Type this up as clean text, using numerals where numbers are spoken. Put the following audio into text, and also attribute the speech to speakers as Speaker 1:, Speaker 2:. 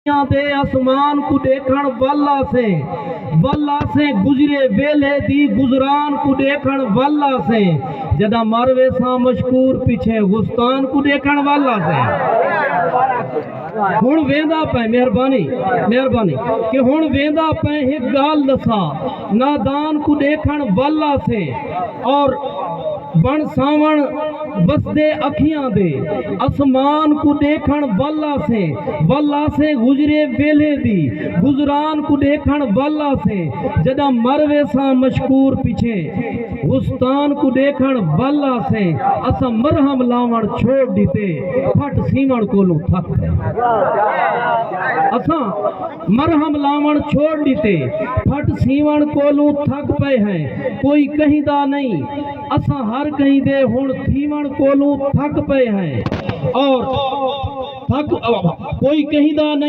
Speaker 1: दे आसमान को देखण वल्ला से गुजरे वेले दी गुजरान को देखण वल्ला से जदा मरवे सा मशकूर पीछे गुस्तान को देखण वल्ला से हुण वेंदा पे मेहरबानी कि हुण वेंदा पे एक गाल दसा नादान को देखण वल्ला से और बण सावण बसदे अखियां दे आसमान को देखण वल्ला से गुजरे वेले दी गुजरान को देखण वल्ला से जदा मरवे सा मशकूर पीछे गुस्तान को देखण वल्ला से असा मरहम लावण छोड़ दीते फट सीवण कोलू थक असा मरहम लावण छोड़ दीते फट सीवण कोलू थक पे हैं कोई कहिंदा नहीं असा हर कहीं दे हुण थीवण कोलू थक पे हैं और थक कोई कहिंदा नहीं।